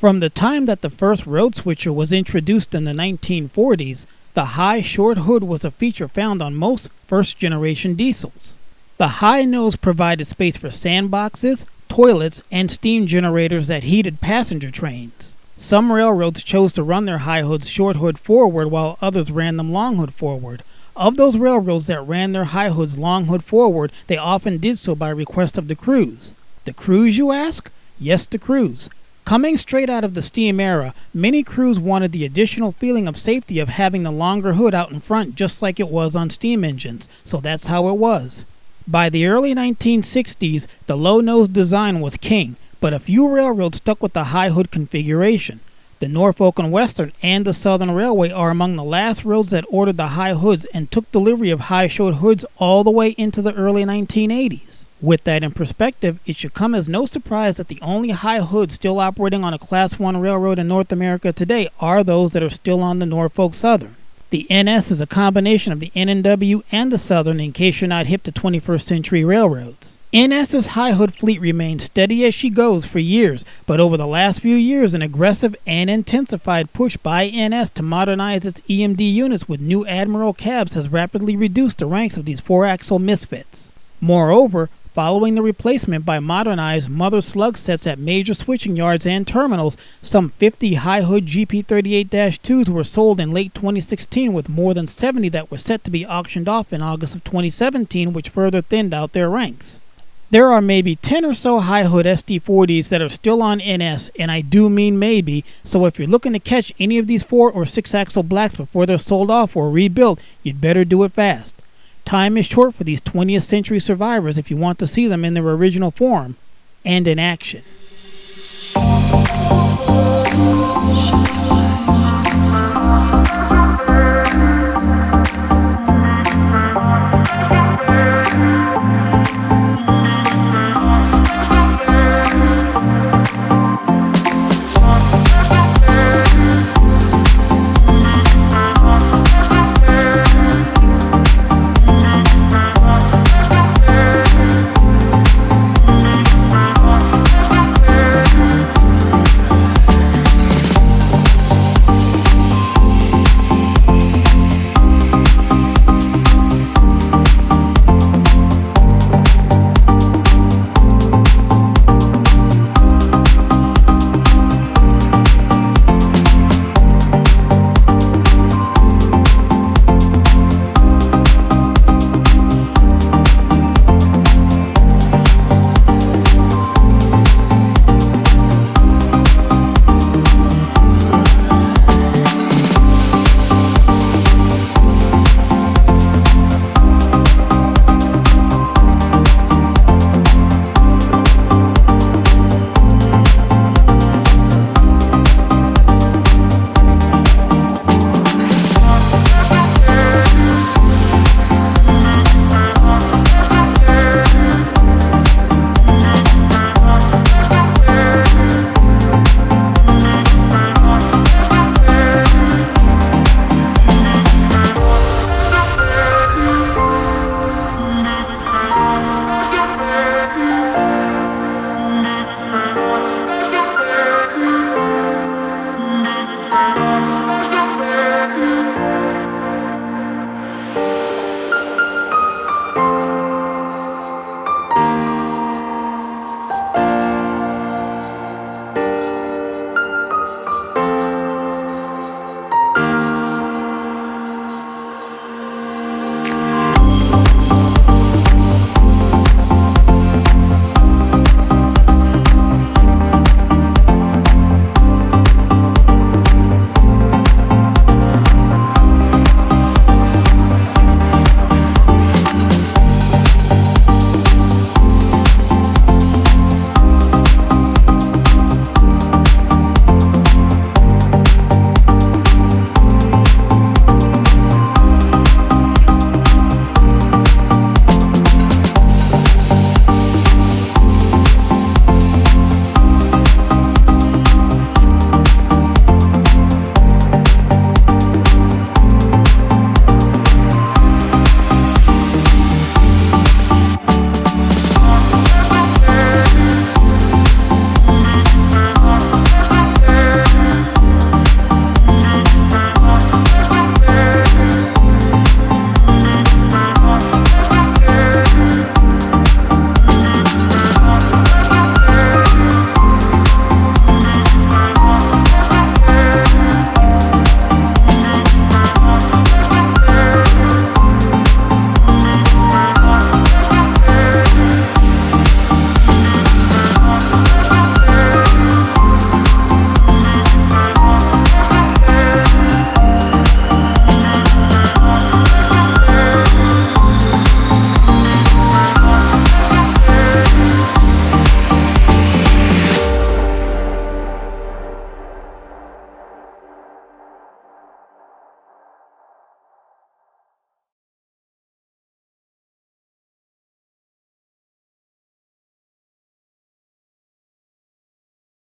From the time that the first road switcher was introduced in the 1940s, the high short hood was a feature found on most first-generation diesels. The high nose provided space for sandboxes, toilets, and steam generators that heated passenger trains. Some railroads chose to run their high hoods short hood forward while others ran them long hood forward. Of those railroads that ran their high hoods long hood forward, they often did so by request of the crews. The crews, you ask? Yes, the crews. Coming straight out of the steam era, many crews wanted the additional feeling of safety of having the longer hood out in front just like it was on steam engines, so that's how it was. By the early 1960s, the low-nose design was king, but a few railroads stuck with the high hood configuration. The Norfolk and Western and the Southern Railway are among the last roads that ordered the high hoods and took delivery of high short hoods all the way into the early 1980s. With that in perspective, it should come as no surprise that the only high hoods still operating on a Class 1 railroad in North America today are those that are still on the Norfolk Southern. The NS is a combination of the N&W and the Southern in case you're not hip to 21st century railroads. NS's high hood fleet remained steady as she goes for years, but over the last few years an aggressive and intensified push by NS to modernize its EMD units with new Admiral cabs has rapidly reduced the ranks of these four-axle misfits. Moreover, following the replacement by modernized mother slug sets at major switching yards and terminals, some 50 high-hood GP38-2s were sold in late 2016 with more than 70 that were set to be auctioned off in August of 2017, which further thinned out their ranks. There are maybe 10 or so high-hood SD40s that are still on NS, and I do mean maybe, so if you're looking to catch any of these 4 or 6-axle blacks before they're sold off or rebuilt, you'd better do it fast. Time is short for these 20th century survivors if you want to see them in their original form and in action.